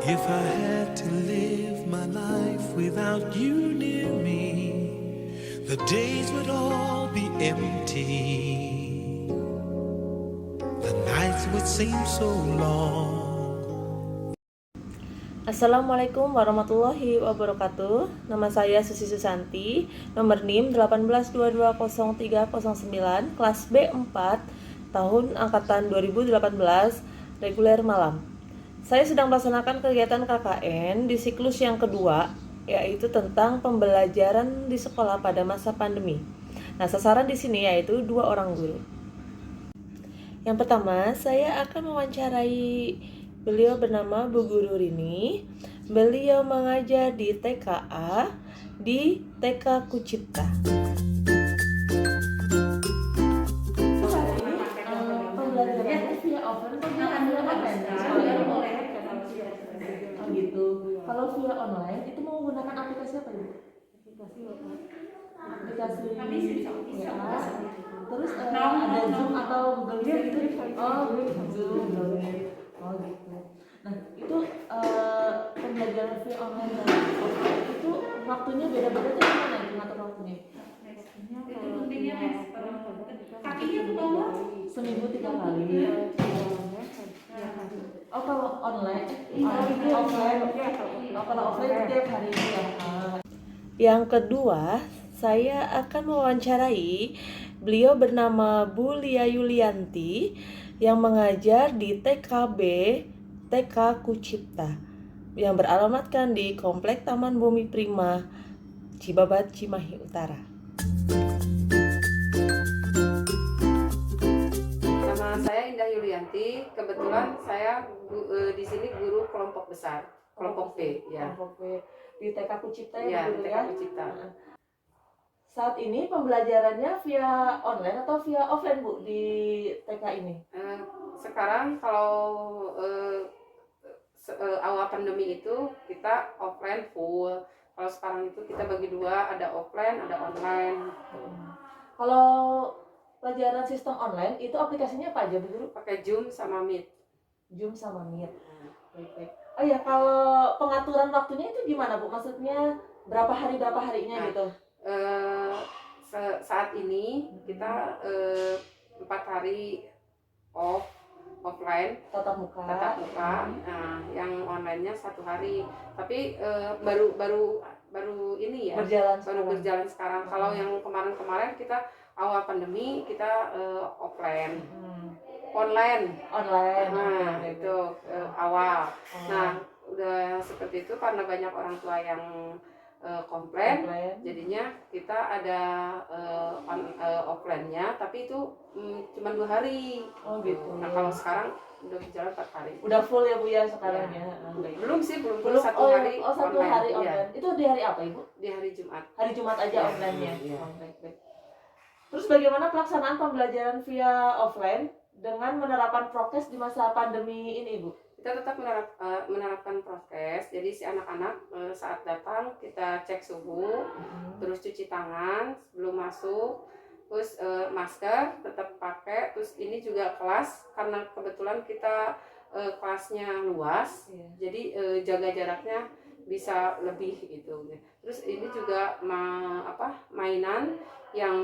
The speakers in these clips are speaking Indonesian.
If I had to live my life without you near me, the days would all be empty. The nights would seem so long. Assalamualaikum warahmatullahi wabarakatuh. Nama saya Susi Susanti, nomor NIM 182203009, kelas B4, tahun angkatan 2018, reguler malam. Saya sedang melaksanakan kegiatan KKN di siklus yang kedua, yaitu tentang pembelajaran di sekolah pada masa pandemi. Nah, sasaran di sini yaitu 2 orang guru. Yang pertama, saya akan mewawancarai beliau bernama Bu Guru Rini. Beliau mengajar di TKA di TK Kucipta. Pembelajarannya via offline atau via online? Oh gitu. Kalau via online itu menggunakan aplikasi apa Ibu? Aplikasi WA. Terus ada Zoom atau Google Meet gitu? Oh, Zoom. Oh gitu. Nah, itu pembelajaran via online dan offline itu waktunya beda-beda tuh gimana itu ngatur waktunya? Kakinya ke bawah. Seminggu 3 kali. Oh kalau online, offline, kalau offline setiap hari ya. Yang kedua, saya akan mewawancarai beliau bernama Bu Lia Yulianti yang mengajar di TKB TK Kucipta yang beralamatkan di Komplek Taman Bumi Prima, Cibabat, Cimahi Utara. Nama saya Indah Yulianti. Kebetulan saya di sini guru kelompok besar, kelompok P, ya. Kelompok P di TK Kucipta Ya, ya, TK Kucipta. Saat ini pembelajarannya via online atau via offline Bu di TK ini? Sekarang kalau awal pandemi itu kita offline full. Kalau sekarang itu kita bagi dua, ada offline, ada online. Kalau pelajaran sistem online itu aplikasinya apa aja Bu Guru? Pakai Zoom sama Meet. Zoom sama Meet. Baik. Oh ya, kalau pengaturan waktunya itu gimana Bu? Maksudnya berapa harinya gitu? Saat ini kita 4 hari offline Tatap muka. Nah, yang online-nya 1 hari. Tapi baru ini ya. Berjalan sekarang. Kalau yang kemarin kita awal pandemi kita offline. Online. Nah, itu awal. Nah, udah seperti itu karena banyak orang tua yang komplain, jadinya kita ada offline-nya, tapi itu cuma 2 hari. Oh gitu. Nah, kalau sekarang udah berjalan 4 hari. Udah full ya Bu ya sekarang ya? Belum sih, belum 1 hari. Satu hari online. Iya. Itu di hari apa Ibu? Di hari Jumat. Hari Jumat aja Ya, online-nya. iya. Baik. Terus bagaimana pelaksanaan pembelajaran via offline dengan menerapkan prokes di masa pandemi ini Ibu? Kita tetap menerapkan prokes. Jadi si anak-anak saat datang kita cek suhu, terus cuci tangan sebelum masuk, terus masker tetap pakai. Terus ini juga kelas, karena kebetulan kita kelasnya luas, jadi jaga jaraknya bisa lebih gitu. Terus ini juga mainan yang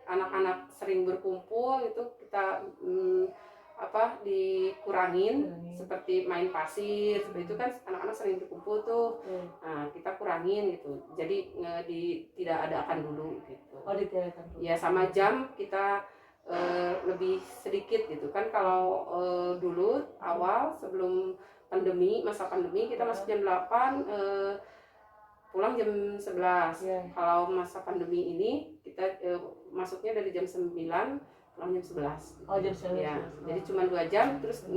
anak-anak sering berkumpul itu kita dikurangin, seperti main pasir, seperti itu kan anak-anak sering berkumpul tuh. Nah, kita kurangin gitu. Jadi tidak adakan dulu gitu. Oh, ditiadakan dulu. Ya, sama jam kita lebih sedikit gitu kan. Kalau dulu awal sebelum masa pandemi kita masuk jam 8, pulang jam 11. Kalau masa pandemi ini kita masuknya dari jam 9, pulang jam 11. Oh, jam 11. Ya, jadi cuma 2 jam terus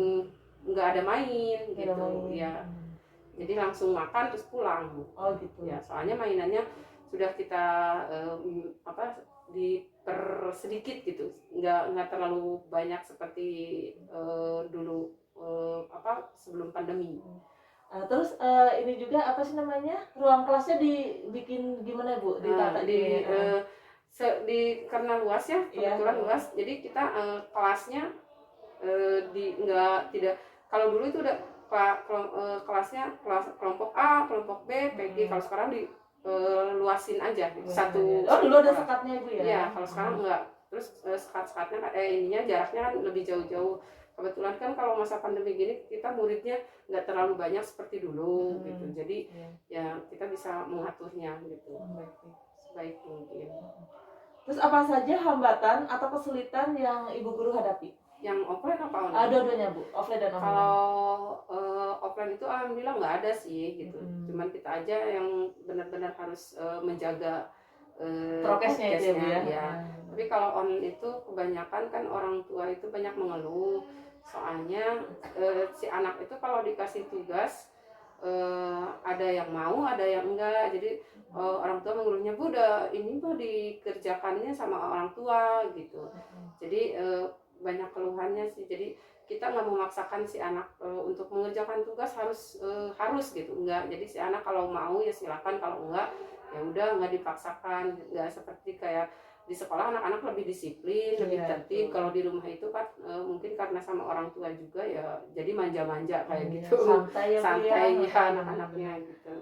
nggak ada main gitu. Ya. Jadi langsung makan terus pulang. Oh gitu. Ya, soalnya mainannya sudah kita dipersedikit gitu. Nggak terlalu banyak seperti dulu sebelum pandemi. Terus ini juga apa sih namanya, ruang kelasnya dibikin gimana Bu? Ditata karena luas ya, kebetulan luas. Jadi kita kelasnya tidak, kalau dulu itu udah kelasnya kelompok A, kelompok B, PG. Kalau sekarang di luasin aja gitu. Satu dulu ada kelas. sekatnya Ibu ya? Iya, kalau sekarang enggak. Terus sekat-sekatnya ininya jaraknya kan lebih jauh-jauh. Kebetulan kan kalau masa pandemi gini kita muridnya nggak terlalu banyak seperti dulu gitu. Jadi ya kita bisa mengaturnya gitu. Sebaik mungkin. Terus apa saja hambatan atau kesulitan yang Ibu guru hadapi? Yang offline apa online? Dua-duanya Bu, offline dan online. Kalau offline itu alhamdulillah nggak ada sih gitu. Cuman kita aja yang benar-benar harus menjaga prokesnya itu ya, Bu, ya. Tapi kalau online itu kebanyakan kan orang tua itu banyak mengeluh. Soalnya si anak itu kalau dikasih tugas ada yang mau, ada yang enggak. Jadi orang tua mengeluhnya, Bu, udah ini mah dikerjakannya sama orang tua gitu. Jadi banyak keluhannya sih. Jadi kita nggak memaksakan si anak untuk mengerjakan tugas harus gitu, enggak. Jadi si anak kalau mau ya silakan, kalau enggak ya udah nggak dipaksakan. Nggak seperti kayak di sekolah anak-anak lebih disiplin, lebih tertib. Kalau di rumah itu kan mungkin karena sama orang tua juga ya, jadi manja-manja kayak gitu. Santai ya anak-anaknya gitu.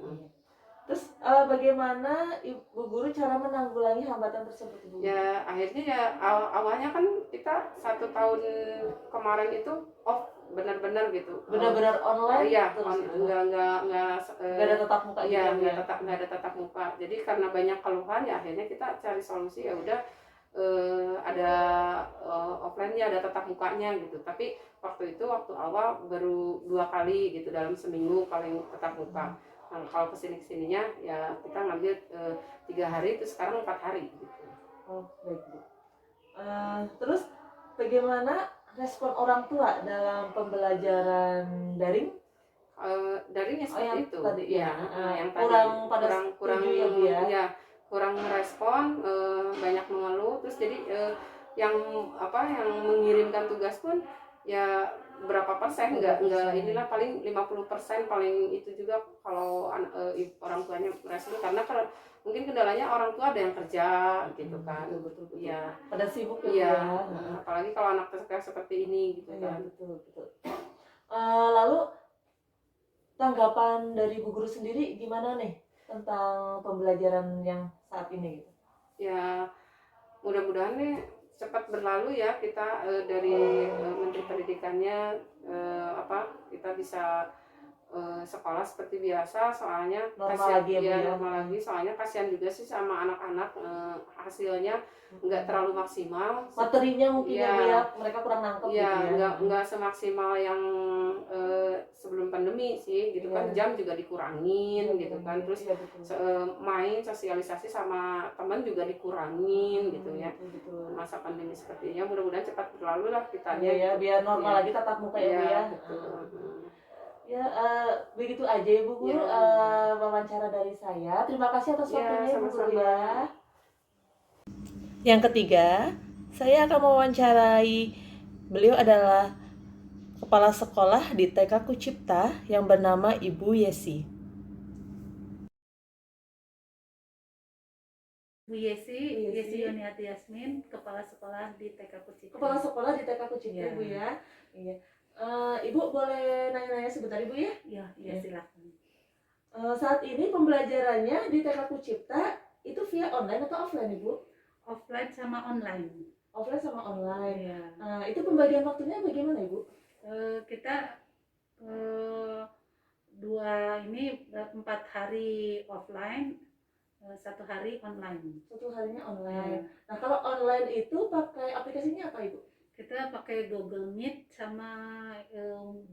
Terus bagaimana Ibu guru cara menanggulangi hambatan tersebut, Ibu? Ya akhirnya ya awalnya kan kita 1 tahun kemarin itu benar-benar gitu. Benar-benar online? Iya, nggak ada tatap muka. Iya, nggak ada tatap muka. Jadi karena banyak keluhan ya akhirnya kita cari solusi, ya udah ada offline-nya, ada tatap mukanya gitu. Tapi waktu awal baru 2 kali gitu dalam seminggu paling tatap muka. Nah, kalau kesininya ya kita ngambil 3 hari, itu sekarang 4 hari gitu. Oh, baik Bu. Terus bagaimana respon orang tua dalam pembelajaran daring? Daringnya seperti itu tadi, ya, yang tadi kurang ya, Bu, ya? Ya, kurang merespon, banyak mengeluh. Terus jadi yang mengirimkan tugas pun ya berapa persen, enggak inilah paling 50% paling. Itu juga kalau orang tuanya merespon, karena kalau mungkin kendalanya orang tua ada yang kerja gitu kan. Betul. Iya, Pada sibuk ya. Ya. Apalagi kalau anak seperti ini gitu kan. Betul. Lalu tanggapan dari Bu guru sendiri gimana nih tentang pembelajaran yang saat ini gitu? Ya mudah-mudahan nih cepat berlalu ya, kita dari Menteri Pendidikannya kita bisa sekolah seperti biasa. Soalnya normal lagi, soalnya kasihan juga sih sama anak-anak, hasilnya nggak terlalu maksimal, materinya mungkin ya mereka kurang nangkep gitu ya. Nggak Hmm. semaksimal yang sebelum pandemi sih gitu kan. Jam juga dikurangin gitu kan. Terus main sosialisasi sama teman juga dikurangin gitu ya. Masa pandemi seperti ini mudah-mudahan cepat berlalu lah kitanya. Ya, biar normal lagi tatap muka ya, Bu ya. Ya, begitu aja ya Bu guru, wawancara dari saya. Terima kasih atas waktunya Bu guru ya. Yang ketiga, saya akan mewawancarai, beliau adalah kepala sekolah di TK Kucipta yang bernama Ibu Yesi. Bu Yesi Yuniati Yasmin, kepala sekolah di TK Kucipta. Kepala sekolah di TK Kucipta, Bu ya. Iya. Ibu boleh nanya-nanya sebentar Ibu ya? Iya, silakan. Saat ini pembelajarannya di TK Kucipta itu via online atau offline Ibu? Offline sama online. Offline sama online. Iya. Itu pembagian waktunya bagaimana Ibu? Kita 4 hari offline, 1 hari online. 1 harinya online. Nah, kalau online itu pakai aplikasinya apa Ibu? Kita pakai Google Meet sama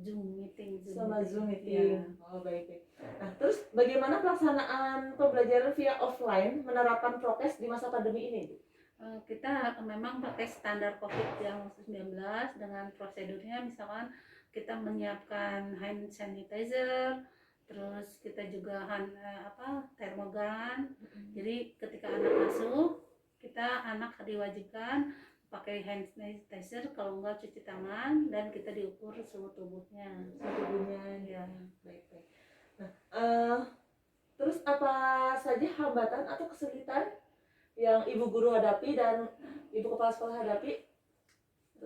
Zoom meeting. Zoom meeting. Ya. Oh, baik. Nah, terus bagaimana pelaksanaan pembelajaran via offline menerapkan prokes di masa pandemi ini, Bu? Kita memang pakai standar COVID-19 dengan prosedurnya, misalkan kita menyiapkan hand sanitizer, terus kita juga termogan. Jadi ketika anak masuk, anak diwajibkan pakai hand sanitizer, kalau enggak cuci tangan, dan kita diukur suhu tubuhnya. Ya. Baik. Nah, terus apa saja hambatan atau kesulitan yang Ibu guru hadapi dan Ibu kepala sekolah hadapi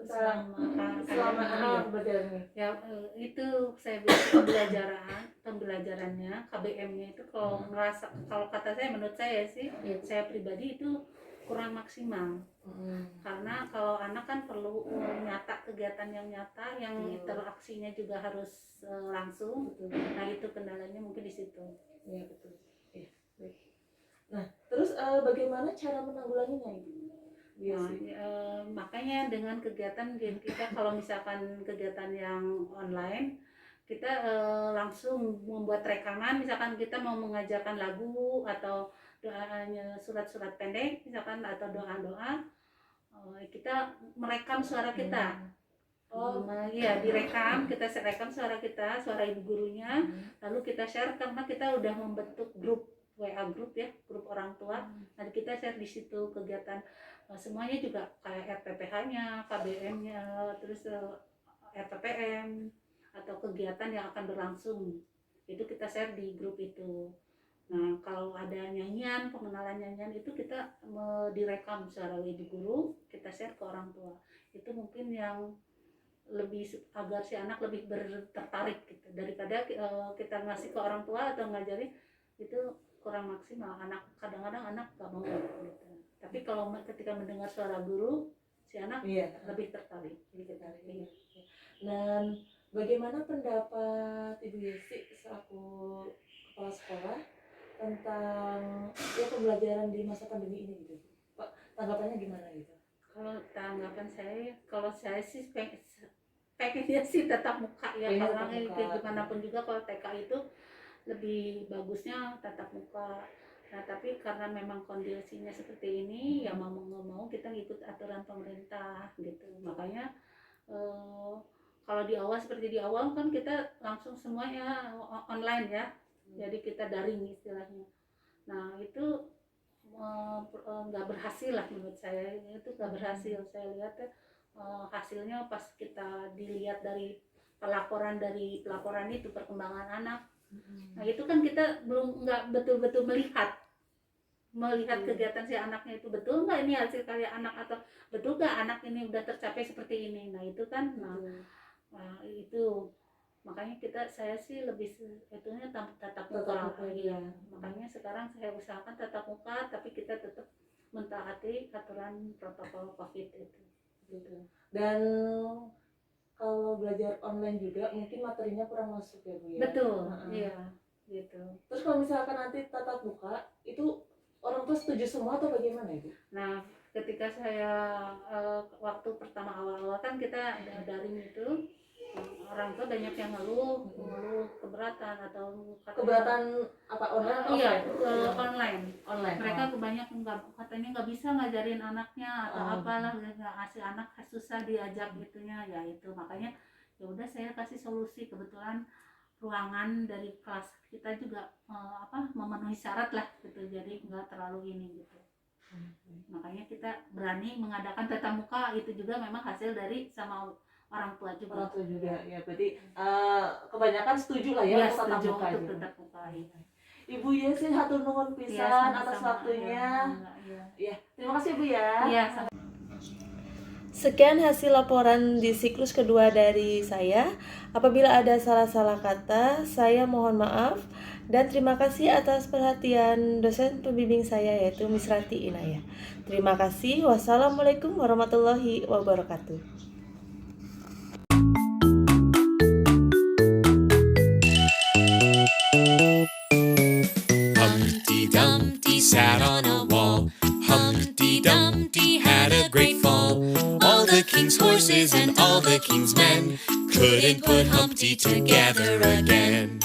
selama anak belajar nih. Ya itu saya bilang pembelajarannya KBM-nya itu kalau kata saya, menurut saya sih, saya pribadi itu kurang maksimal. Karena kalau anak kan perlu nyata, kegiatan yang nyata, yang interaksinya juga harus langsung. Nah itu kendalanya mungkin di situ. Iya betul. Iya. Baik. Nah terus bagaimana cara menanggulanginya Ibu? Makanya dengan kegiatan kita, kalau misalkan kegiatan yang online, kita langsung membuat rekaman. Misalkan kita mau mengajarkan lagu atau doanya surat-surat pendek misalkan, atau doa-doa, kita merekam suara kita. Iya, direkam, kita rekam suara kita, suara ibu gurunya, lalu kita share karena kita udah membentuk grup WA grup ya, grup orang tua. Nanti kita share di situ kegiatan semuanya juga, kayak RPPH-nya, KBM-nya, terus RPPM atau kegiatan yang akan berlangsung. Itu kita share di grup itu. Nah, kalau ada nyanyian, pengenalan nyanyian itu kita direkam secara ibu guru, kita share ke orang tua. Itu mungkin yang lebih agar si anak lebih tertarik gitu, daripada kita ngasih ke orang tua atau ngajarin, itu kurang maksimal. Kadang-kadang anak gak mau gitu. Tapi kalau ketika mendengar suara guru, si anak lebih tertarik. Dan bagaimana pendapat Ibu Yesi selaku kepala sekolah tentang pembelajaran di masa pandemi ini gitu? Pak, tanggapannya gimana gitu? Kalau tanggapan saya, kalau saya sih pengennya sih tatap muka ya, karena gimana pun juga kalau TK itu lebih bagusnya tatap muka. Nah tapi karena memang kondisinya seperti ini, ya mau nggak mau kita ngikut aturan pemerintah gitu. Makanya kalau di awal seperti di awal kan kita langsung semuanya online ya, jadi kita daring istilahnya. Nah itu nggak berhasil lah menurut saya, itu nggak berhasil. Saya lihat hasilnya pas kita dilihat dari pelaporan itu, perkembangan anak. Nah itu kan kita belum nggak betul-betul melihat kegiatan si anaknya itu betul nggak ini hasil karya anak, atau betul nggak anak ini udah tercapai seperti ini. Nah itu kan, itu makanya saya sih lebih itunya tatap muka ya. Makanya sekarang saya usahakan tatap muka, tapi kita tetap mentaati aturan protokol COVID itu. Gitu. Dan kalau belajar online juga mungkin materinya kurang masuk ya Bu ya? Betul, iya gitu. Terus kalau misalkan nanti tatap muka, itu orang tua setuju semua atau bagaimana Ibu? Nah ketika saya waktu pertama awal-awal kan kita daring itu, orang tua banyak yang ngeluh keberatan atau apa online? Iya, online. Mereka kebanyakan katanya nggak bisa ngajarin anaknya atau apalah, ngasih anak susah diajak gitunya ya. Itu makanya ya udah saya kasih solusi. Kebetulan ruangan dari kelas kita juga memenuhi syarat lah gitu, jadi nggak terlalu ini gitu. Makanya kita berani mengadakan tatap muka, itu juga memang hasil dari sama orang tua juga. Ya, berarti kebanyakan setuju lah ya, tatap muka. Ibu Yesi hatur nuhun pisan atas waktunya. Ya, terima kasih Bu ya. Iya, Sekian hasil laporan di siklus kedua dari saya. Apabila ada salah-salah kata, saya mohon maaf. Dan terima kasih atas perhatian dosen pembimbing saya, yaitu Miss Rati Inayah. Terima kasih. Wassalamualaikum warahmatullahi wabarakatuh. Humpty Dumpty sat on a wall. Humpty Dumpty had a great fall. All the king's horses and all the king's men couldn't put Humpty together again.